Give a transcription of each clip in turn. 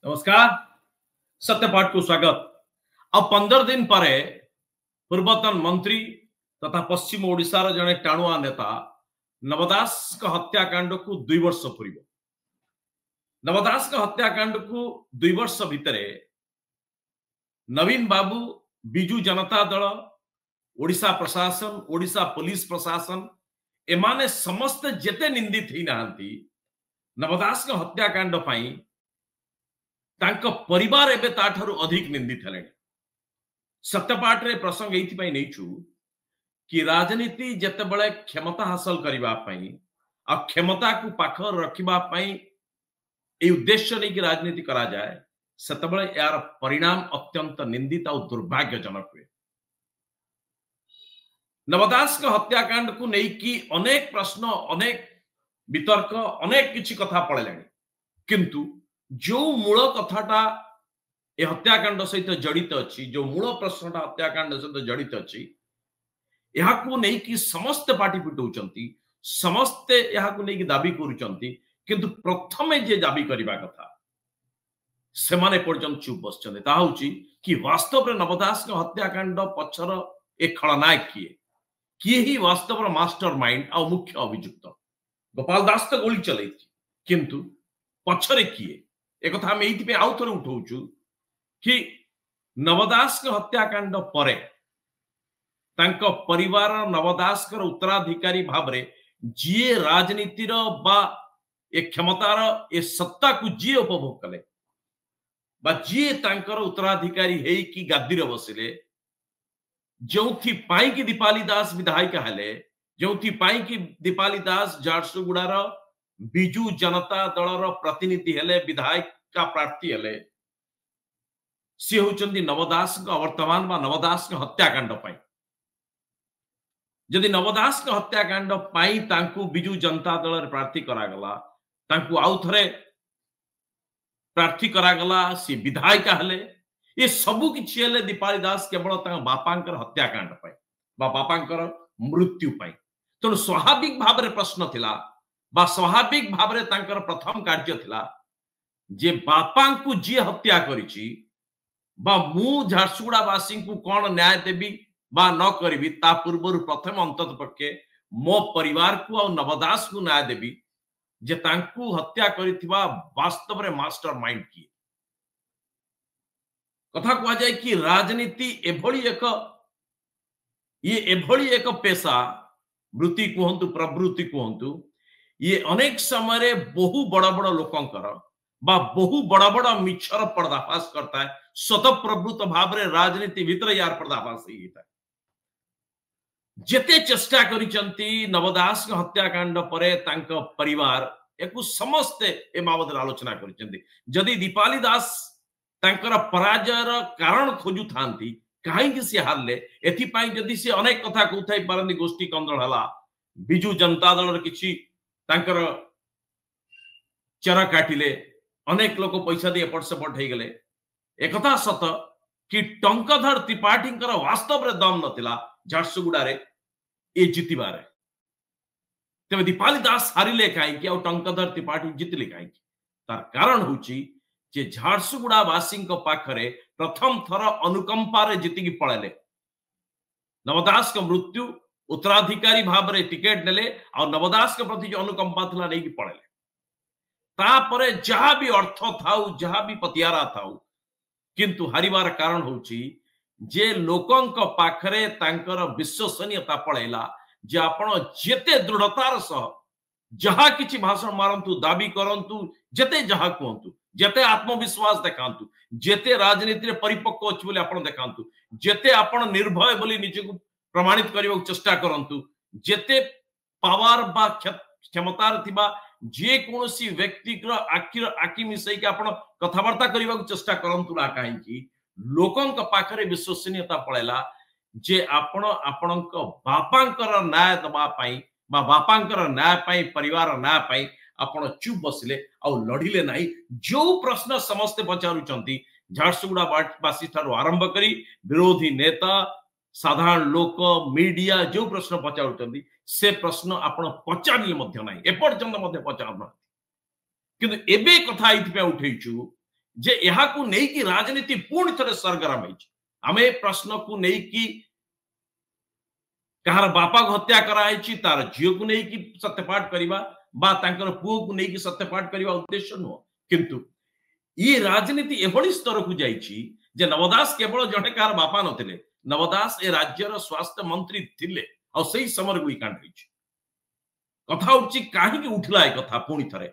नमस्कार सत्यपाठ को स्वागत। अब 15 दिन पर पूर्वतन मंत्री तथा पश्चिम ओडिशार जड़े टाणुआ नेता नवदास हत्याकांड को 2 वर्ष पूर्व नवदास हत्याकांड को 2 वर्ष भितर नवीन बाबू बिजू जनता दल ओडिशा प्रशासन ओडिशा पुलिस प्रशासन एमाने समस्त जेते निंदित ही नहांती नवदास हत्याकांड पाई तांको परिवार एबे ताठारु अधिक निंदित हेले। सत्यपाठ रे प्रसंग एथि पई नैछु कि राजनीति जते बळे क्षमता हासिल करिबा पई आ क्षमता को पाखर रखिबा पई ए उद्देश्य नै कि राजनीति करा जाए सेते बळे यार परिणाम अत्यंत निंदित और दुर्भाग्यजनक हुए। नवदास हत्याकांड को नै कि अनेक प्रश्न अनेक वितर्क अनेक किछि कथा पळेलानी किंतु जो मूल कथाटा ए हत्याकांड सहित जड़ित अच्छी जो मूल प्रश्नटा हत्याकांड सहित जड़ित अच्छी यहाकू नहीं कि समस्त पार्टी पिटौचंती समस्ते यहाकू नहीं कि दाबी करूचंती किंतु प्रथमे जे दाबी करबा कथा सेमाने पर्यंत चुप बसचंदे ता होची कि वास्तव रे नवदास हत्याकांड पछर ए खलनायक किए ही वास्तव रे मास्टर माइंड आ मुख्य अभियुक्त गोपाल दास तो गोली चलै किंतु पछरे किए एक कथा हम एइथि पे आउ थोर उठौछु कि नवदास हत्याकांड परे तांको परिवार नवदास उत्तराधिकारी भावरे जीए राजनीतिर बा ए क्षमतार ए सत्ता को जीए उपभोग कले बा जीए तांकर उत्तराधिकारी हेई कि गादीर बसिले जोथि पाई कि दीपाली दास विधायिका हेले जोथि पाई कि दीपाली दास झारसुगुड़ार बिजू जनता दलर प्रतिनिधि हेले विधायक का प्रार्थी हेले सी होचंदी नवदास वर्तमान बा नवदास हत्याकांड पाई जदि नवदास हत्याकांड पाई तांकु बिजू जनता दल प्रार्थी करागला तांकु आउ थरे प्रार्थी करागला सी विधायिका हेले ये सबु किछि हेले दीपाली दास केवल तांका बापांकर हत्याकांड पाई बा बापांकर मृत्यु पाई तो स्वाभाविक भाव रे प्रश्न थिला बा स्वाभाविक भाव रे तांकर प्रथम कार्य थिला जे बापा को जी हत्या करिछि बा मु झारसुगुड़ावासी को कौन न्याय देवी बा न करी ता पूर्व प्रथम अंतत पक्षे मो परिवार को और नवदास को न्याय देवी जे तांकु हत्या करिथिबा वास्तव रे मास्टर माइंड की कथा कह जाए कि राजनीति एभली एक पेशा वृत्ति कहंतु प्रवृत्ति कहंतु ये अनेक समय बहु बड़ बड़ लोकंकर बा बहु बड़ बड़ मिछर पर्दाफाश करता है स्वतःप्रवृत्त भाव रे राजनीति भीतर यार पर्दाफाश होता है जेते चेष्टा करिसंती नवदास हत्याकांड परे तांको परिवार एकु समस्ते ए बाबद आलोचना करिसंती जदि दीपाली दास तांकर पराजयर कारण खोजु थांती काहे कि से हारले एथि पई जदि से अनेक कथा कहथाई पारंदी गोष्ठी कंदल हला बिजू जनता दल रे किछि तांकर चरा काटिले अनेक लोग पैसा दे एपट सेपट हो गले एक सत कि टंकधर त्रिपाठी वास्तव रे दम नथिला झारसुगुड़ा रे ए जितिबारे तेबे दीपाली दास हारिले काई कि टंकधर त्रिपाठी जितले काई तार कारण होची जे झारसुगुड़ा वासी पाखरे प्रथम थर अनुकंपा रे जिति की पळेले नवदास का मृत्यु उत्तराधिकारी भाव रे टिकेट नेले और नवदास के प्रति जो अनुकंपा थला नै की पळेले तापरे जहाँ भी अर्थ थाउ जहाँ भी पतियारा थाउ किंतु हारिबार कारण होची जे लोकंक पाखरे तांकर विश्वसनीयता पळेला जे आपण जेते दृढ़तार सह जहाँ किछि भाषण मारंतु दाबी करंतु जेते जहाँ कहंतु जेते आत्मविश्वास देखांतु जेते राजनीति रे परिपक्व अछि बोली आपण देखांतु जेते आपण निर्भय बोली निजको प्रमाणित करबाक चेष्टा करंतु जेते पावर बा क्षमतार थिबा जे कोनोसी व्यक्ति आखि मिसई के आपण कथावार्ता करबा चेष्टा करंतु ना काहे कि लोकंक पाखरे विश्वसनीयता पळेला जे आपण आपणक बापांकर न्याय दबा पाई बा बापांकर न्याय पाई परिवार न्याय पाई आपण चुप बसिले आ लढिले नाही जो प्रश्न समस्त पचारुचंती झारसुगुड़ा वासी ठारो आरंभ करी विरोधी नेता साधारण लोक मीडिया जो प्रश्न पचारुचंती से प्रश्न आपण पचारिले मध्य नाही एपर्यंत मध्य पचारना किंतु एबे कथा इथि पे उठैछु जे यहाँ को नहीं कि राजनीति पूर्ण थरे सरगरम है आमे प्रश्न को नहीं कि कहार बापा को हत्या कराई तार झील को नहीं कि सत्यपाठ करवा बा तांकर पुओ को नहीं कि सत्यपाठ करवा उद्देश्य नुह किंतु ये राजनीति एभली स्तर को जाइछि जे नवदास केवल जने कहार बापा नथिले नवदास ए राज्यर स्वास्थ्य मंत्री थिले और सही समय गुई कांड होइछि कथा उठी काहे उठला ए कथा पुणी थरे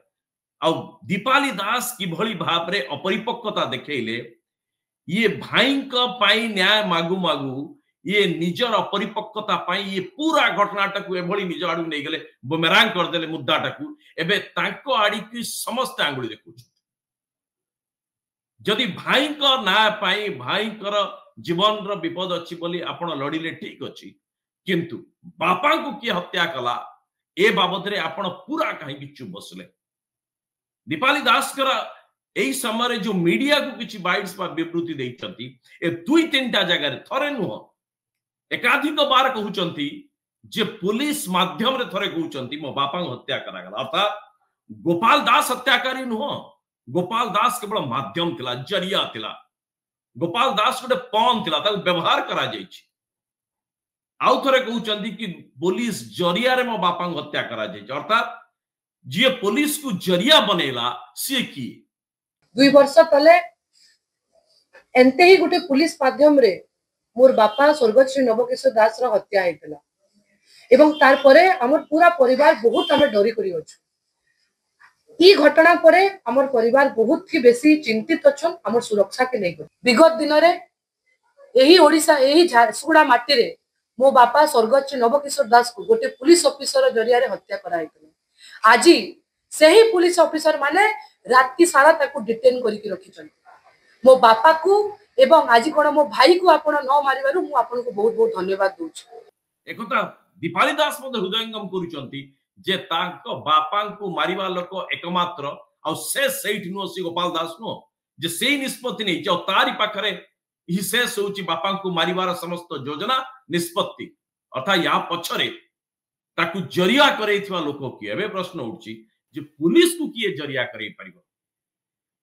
आ दीपाली दास किभली भाव रे अपरिपक्वता देखेले ये भाई पाई न्याय मागु मागु ये निजर अपरिपक्वता पाई ये पूरा घटनाटा को एभली निज आडू नहीं गले बुमेरांग कर देले मुद्दाटा को एबे तांको आडी की समस्त आंगुली देखुछ जदि भाई को न्याय पाई भाई कर जीवन रो विपद अछि बोली आपण लड़िले ठीक अछि किंतु बापा को की हत्या कला ए बाबद रे आपण पूरा कहीं चुप बसले दीपाली दास कर एई समय जो मीडिया को किछि बाइट्स बा विवृत्ति देइछंती ए दुई तीनटा जगह रे थरे नुह एकाधिक बार कहउचंती जे पुलिस माध्यम रे थरे कहउचंती मो बापा को हत्या करा गला अर्थात गोपाल दास हत्याकारी नुह गोपाल दास केवल माध्यम थिला जरिया थिला गोपाल दास गोटे पन थिला ताको व्यवहार करा जाइछि आउ थरे कहउचंती कि पुलिस जरिया रे मो बापा को हत्या करा जाइछि अर्थात जे पुलिस को जरिया बनेला से की 2 वर्ष तले एंते ही गोटे पुलिस माध्यम रे मोर बापा स्वर्गत श्री नवकिशोर दास रो हत्या हेतला एवं तार परे हमर पूरा परिवार बहुत हमें डरी करी अछि ई घटना परे हमर परिवार बहुत ही बेसी चिंतित अछन हमर सुरक्षा के नै विगत दिन रे एही ओडिसा एही झारसुगुड़ा माटी रे मो बापा स्वर्गत श्री नवकिशोर दास को गोटे पुलिस ऑफिसर जरिया रे हत्या करा हेतला आज सही पुलिस ऑफिसर माने रात की सारा ताको डिटेन करके रखी मो बापा को एवं आज कोन मो भाई को आपण न मारिबारु मु आपण को बहुत बहुत धन्यवाद दूछ एकता दीपाली दास मते हृदयंगम करूचंती जे तांको बापा को मारिबा लोक एकमात्र आ से सेठ नो सी गोपाल दास नो जे सेही निष्पत्ति नै जे तारी पाखरे ही से सोची बापा को मारिबार समस्त योजना निष्पत्ति अर्थात या पछरे ताकू जरिया करैथिबा लोक की एबे प्रश्न उठची जे पुलिस को किए जरिया करै परिबो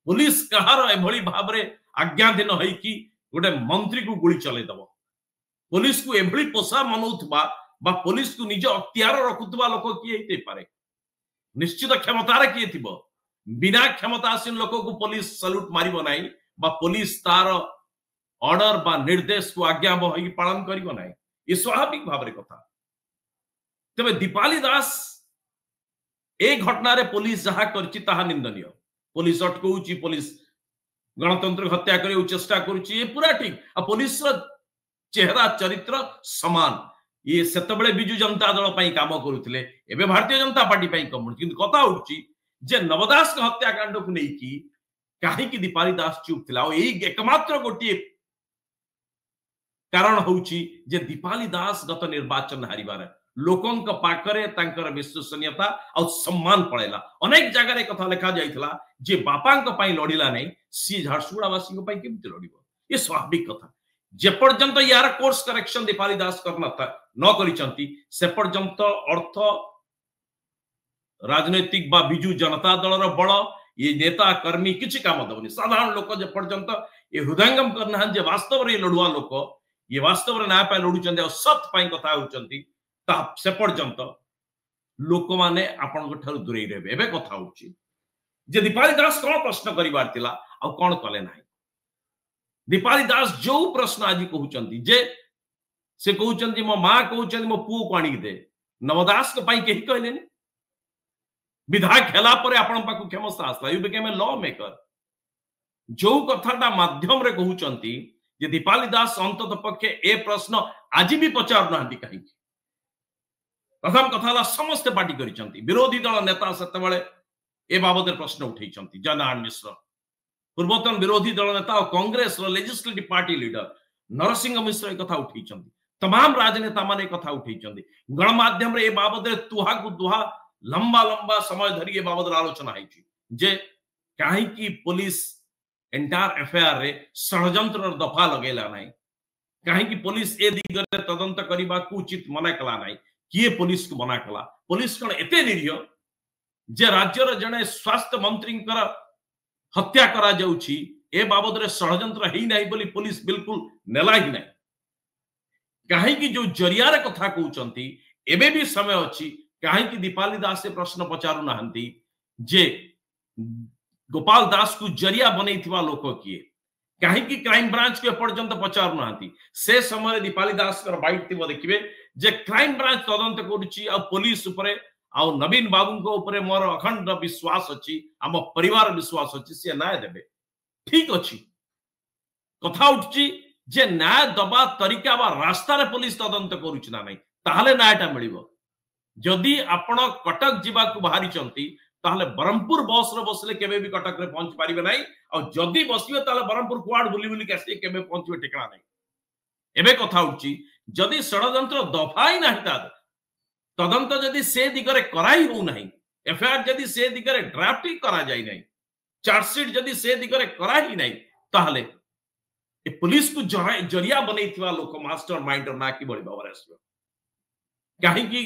पुलिस कहार एभली भाव रे आज्ञाधीन है कि गोटे मंत्री को गुली चले दबो पुलिस को एभली पोसा मनौथबा बा पुलिस को निज अख्तियार रखुथबा लोक किए हेते पारे निश्चित क्षमता रे किए थिबो बिना क्षमतासीन लोक को पुलिस सल्यूट मारिबो नाही बा पुलिस तार ऑर्डर बा निर्देश को आज्ञा बहि पालन करिबो नाही ये स्वाभाविक भाव रे कथा तबे दीपाली दास ए घटना रे पुलिस जहा करछि ताहा निंदनीय पुलिस अटकौची पुलिस गणतंत्र हत्या करे चेष्टा करुछि ये पूरा ठीक आ पुलिस रो चेहरा चरित्र समान ये सेतबेले बिजु जनता दल पई काम करूथिले एबे भारतीय जनता पार्टी पई कम किंतु कथा उठछि जे नवदास का हत्याकांड को नै कि काहे कि दीपाली दास चुप थिला एई एकमात्र गोटी कारण होउछि जे दीपाली दास गत निर्वाचन हारिबार लोकंक पाखरे तांकर विश्वसनीयता और सम्मान पड़ेला अनेक जगह रे कथा लिखा जाइथिला जे बापांक पई लड़िला नै सी झारसुगुड़ा वासी पई केमति लड़िबो ये स्वाभाविक कथा जे पर्यंत यार कोर्स करेक्शन दीपाली दास करना था न करिसंती से पर्यंत अर्थ राजनीतिक बा बिजु जनता दल रो बड़ ये नेता कर्मी किछि काम दबनी साधारण लोक जे पर्यंत ये हृदयंगम करना जे वास्तव रे लड़ुआ लोक ये वास्तव रे ना पाए लड़ुचंदी और सत पई कथा होचंती ता से पर्यंत लोक माने आपन ठार दूरे रहबे एबे कथा होची जे दीपाली दास कोन प्रश्न करिवार तिला आ कोन कले नाही दीपाली दास जो प्रश्न आज कहउचंती जे से कहउचंती मो मां कहउचंती मो पु को आनी दे नवदास के पई केही कहलेनी विधायक खेला पर आपन पाकु क्षमता आसला you became a law maker जो कथाटा माध्यम रे कहउचंती जे दीपाली दास अंतत पक्षे ए प्रश्न आज भी पचार नांती कहीं प्रथम कथा समस्त पार्टी करिसंती विरोधी दल नेता सेतबेले ए बाबद प्रश्न उठैसंती जनार्दन मिश्र पूर्वतन विरोधी दल नेता और कांग्रेस रो लेजिस्लेटिव पार्टी लीडर नरसिंह मिश्र ए कथा उठैसंती तमाम राजनेता माने कथा उठैसंती गणमाध्यम रे ए बाबद रे तुहा को दुहा लंबा लंबा समय धरी ए बाबद आलोचना हैछि जे काहे की पुलिस एंटायर एफआईआर रे षडयंत्र दफा लगेला नाही काहे की पुलिस ए दिगरे तदंत करिबा को उचित मना कला नाही किए पुलिस को मना कला पुलिस कोन एते निरिय जे राज्यर जने स्वास्थ्य मंत्री हत्या करा जाउछि ए बाबद रे षडयंत्र हेई नाही बोली पुलिस बिल्कुल नेला ही नाही काहे कि जो जरिया रे कथा कहउचंती एबे भी समय अछि काहे कि दीपाली दास से प्रश्न पचारु नाहंती जे गोपाल दास को जरिया बनैथिबा लोक किए काहे कि क्राइम ब्रांच के पर्यंत पचारु नाहंती से समय दीपाली दास कर बाइट थिबो देखिबे जे क्राइम ब्रांच तदंत करूची आ पुलिस ऊपर आ नवीन बाबू को ऊपर मोर अखंड विश्वास अछि आम परिवार विश्वास अछि से न्याय देबे ठीक अछि कथा उठची जे न्याय दबा तरीका बा रास्ता रे पुलिस तदंत करूची ना नहीं ताहले न्यायटा मिलिबो जदि आपण कटक जीवा को बाहरी चंती ताहले बरहमपुर बस रे बसले केबे भी कटक रे पहुंच पारिबे नाही और जदि बसिबे ताहले बरहमपुर कुआड बुली बुली केसे केबे पहुंचबे ठिकाना नाही एबे कथा उठची जदि षडयंत्र दफाई नाही ता तदंत जदि से दिगरे कराई हो नाही एफआईआर जदि से दिगरे ड्राफ्टिंग करा जाई नाही चार्जशीट जदि से दिगरे कराई नाही ताहले ए पुलिस को जरिया बनैथिबा लोक मास्टर माइंड ना की बड़ी बाबर आसबो काहे कि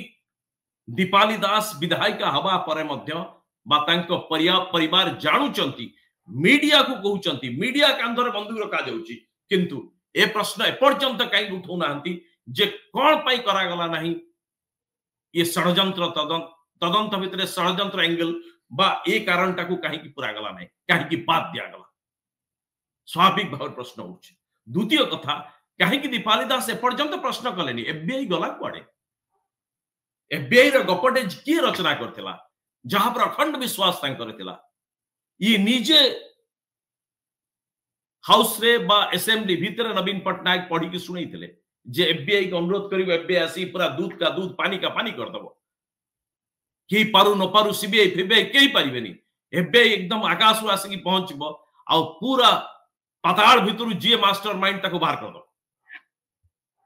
दीपाली दास विधायिका हवा पर मध्य बा तांको परिवार जानुचंती मीडिया को कहउचंती मीडिया कांधरे बंदूक रखा जाउची किंतु ए प्रश्न एपर्यंत कहीं उठौ नाहंती जे कोन पई करा गला नाही ये षडयंत्र तदंत भितरे षडयंत्र एंगल बा ए कारणटा को कहीं की पूरा गला नाही कहीं की बात दिया गला स्वाभाविक भाव प्रश्न उठছে द्वितीय कथा कहीं की दीपाली दास एपर्यंत प्रश्न कलेनी एफबीआई गला कुआडे एफबीआई रो गपटे की रचना करथिला जहां पर अखंड विश्वास तांकर थिला ये निजे हाउस रे बा असेंबली भीतर नवीन पटनायक पढ़ी की सुनी थिले जे एफबीआई को अनुरोध करियो एफबीआई आसी पूरा दूध का दूध पानी का पानी कर दबो की पारु न पारु सीबीआई फीबीआई केही पारिबेनी एफबीआई एकदम आकाश रो आसी पहुंचबो आ पूरा पाताल भितरु जे मास्टर माइंड ताको बाहर कर दो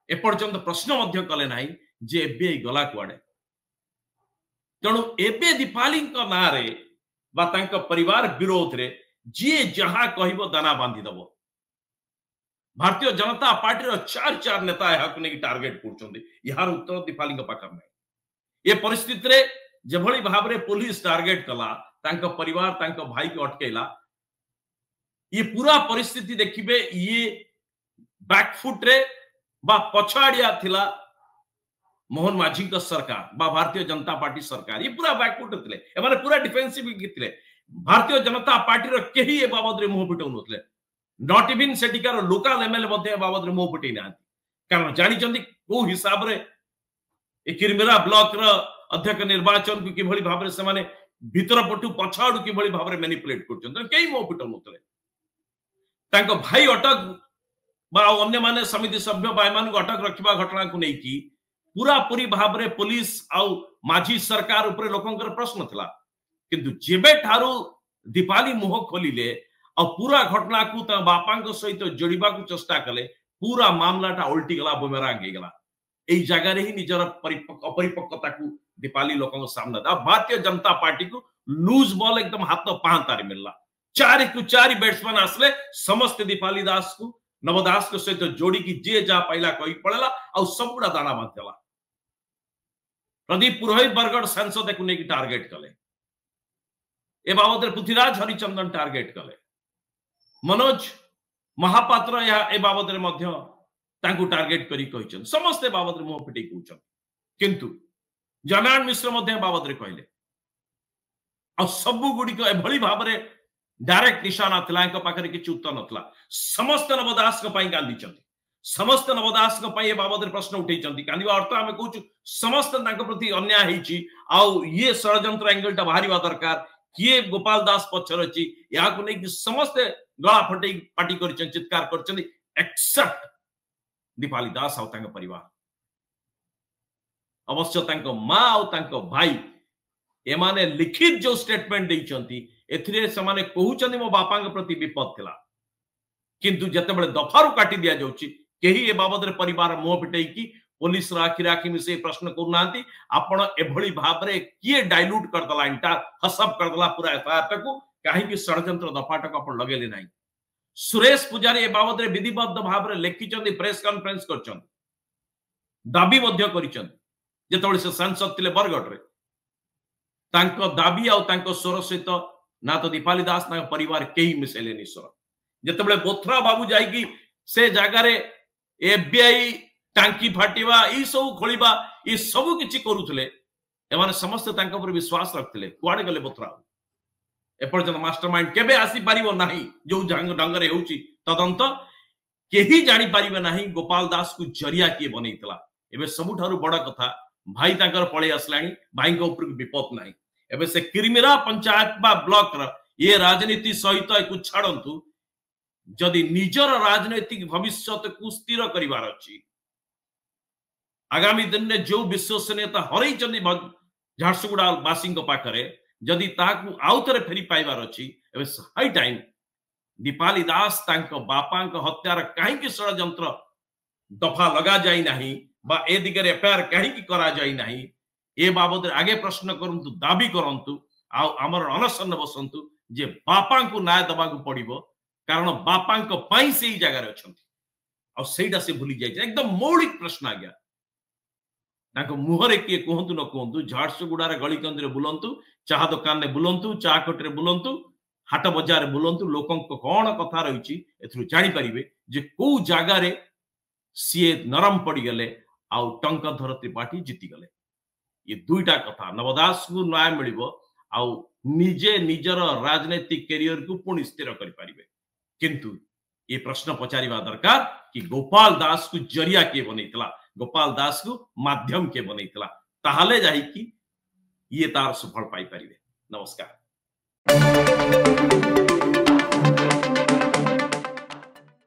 एपर्यंत प्रश्न मध्य कले नाही जे एफबीआई गला कुआडे तेणु एबे दीपाली नारे बा तांका परिवार विरोध रे जे जहां कहबो दाना बांधी दबो भारतीय जनता पार्टी रो चार नेता हक ने टार्गेट करछोंदी यार उत्तर दीपाली के पाखर में ये परिस्थिति रे जेभली भाव रे पुलिस टार्गेट कला तांका परिवार तांका भाई के अटकेला ये पूरा परिस्थिति देखिबे ये बैकफुट रे बा पछाड़िया थिला मोहन माझी का सरकार बा भारतीय जनता पार्टी सरकार ये पूरा बैकफुट थिले एमाने पूरा डिफेंसिव किथिले भारतीय जनता पार्टी रो केही ए बाबद रे मुंह पिटौ नथले नॉट इवन सेटिकार लोकल एमएलए मध्ये बाबद रे मुंह पिटै ना कारण जानि चंदी को हिसाब रे ए किरमिरा ब्लॉक रो अध्यक्ष निर्वाचन को किभली भाव रे से माने भीतर पटु पछाडु किभली भाव रे मैनिपुलेट करछन केही मुंह पिटौ नथले तांको भाई अटक बा अन्य माने समिति सभ्य भाई मान अटक रखिबा घटना को नै की पूरा पूरी भाव रे पुलिस आउ माझी सरकार ऊपर लोकंकर प्रश्न थिला किंतु जेबे ठारू दीपाली मुह खोलिले और पूरा घटना को ता बापांक सहित जोड़िबा को चेष्टा कले पूरा मामलाटा उल्टी गला बुमेरांग गेला एई जगह रे ही निजर अपरिपक्वता को दीपाली लोकंक सामने दा भारतीय जनता पार्टी को लूज बॉल एकदम हाथ तो पांतारी मिलला चारि बैट्समैन आसले समस्त दीपाली दास को नवदास के सहित जोड़ी की जे जा पहला कही पड़ेला और सबुड़ा दाना बांधला प्रदीप पुरोहित बरगढ़ सांसद को लेकिन टार्गेट कले ए बाबद पृथ्वीराज हरिचंदन टार्गेट कले मनोज महापात्र या ए बाबद रे मध्य तांको टार्गेट करी कहिचन समस्त बाबद रे मुंह पिटै कहउचन किंतु जनान मिश्र मध्य बाबद रे कहले और सबु गुडी को एभली भाव रे डायरेक्ट निशाना थिला के पाखरे किछ उत्तर नथला समस्त नवदास के पई गांधी चंदी समस्त नवदास के पई ए बाबद रे प्रश्न उठै चंदी कांदीवा अर्थ हमें कहउछु समस्त तांको प्रति अन्याय हेची आ ये षडयंत्र एंगल टा बाहरीवा दरकार किए गोपाल दास पछर अछि या को नै कि समस्त गला फटै पार्टी करछन चित्कार करछन एक्सेप्ट दीपाली दास आ तांको परिवार अवश्य तांको मां आ तांको भाई एमाने लिखित जो स्टेटमेंट दैचंती एथिरे समाने कहउचंदी मो बापा के प्रति विपद थिला किंतु जते बळे दफारु काटी दिया जाउची केही ए बाबद रे परिवार मुंह पिटै की पुलिस राखी राखी मिसे प्रश्न करूनांती आपण एभली भाव रे किए डाइल्यूट कर दला इंटा हसब कर दला पूरा एफआईआर को काहे की षडयंत्र दफाटक आपण लगेले नाही सुरेश पुजारी ए बाबद रे विधिबद्ध भाव रे लेखिचंदी प्रेस कॉन्फ्रेंस करचंदी दाबी मध्य करिचंदी जेतबळे से सांसद थिले बरगढ़ रे तांको दाबी आ तांको स्वर सहित ना तो दीपाली दास ना परिवार कहीं मिसेलेनी स्वर जिते बोथरा बाबू जाइकी से जगार एफबीआई टांकी फाटिवा ई सब खोलिबा ई सब किछि करूथले एमाने समस्त तांका पर विश्वास रखथिले कुआडे गले बोथरा एपर्यंत मास्टरमाइंड केबे आसी पारिबो नाही जो ढंगरे होउची तदंत केही जानी पारिबे नाही गोपाल दास को जरिया किए बनैतला एबे सबुठारु बड़ कथा भाई तांकर पळे आसलाणी भाई को ऊपर विपद नाही एबे से किरमिरा पंचायत बा ब्लॉक र ये राजनीति सहित एकु छाडंतु जदि निजर राजनैतिक भविष्य को स्थिर करिवार अछि आगामी दिन में जो विश्वसनीयता हरई झारसुगुड़ा बासी पाखरे जदि ताकू आउथरे फेरी पाइबार अछि एबे हाई टाइम दीपाली दास तांको बापा हत्यार कहीं षड्यंत्र दफा लगा जाई नहीं बा ए दिगरे एफआईआर कहीं करा जाई नहीं ए बाबद आगे प्रश्न करंतु दाबी करंतु आ हमर अनशन बसंतु जे बापा को न्याय दबाकू पड़िबो कारण बापा पई से ही जगह अछंती आ सेटा से भूली जाई एकदम मौलिक प्रश्न आ गया ताको मुहरे किए कहतु न कहतु झारसुगुड़ार गली कंदरे बुलंतु चाह दुकान में बुलंतु चाह कोटरे बुलंतु हाट बजार बुलंतु लोकों कौन कथा रही एथुरु जानि परिबे जे को जगार सी नरम पड़ी गले आउ टंकधर त्रिपाठी जीति गले ये दुईटा कथा नवदास को न्याय मिलिबो आउ निजे निजर राजनीतिक कैरियर को पुणी स्थिर करि परिबे किंतु ये प्रश्न पचारिबा दरकार कि गोपाल दास को जरिया के बनैतला गोपाल दास को माध्यम के बनैतला ताहले जाहि कि ये तार सफल पाई परिबे नमस्कार।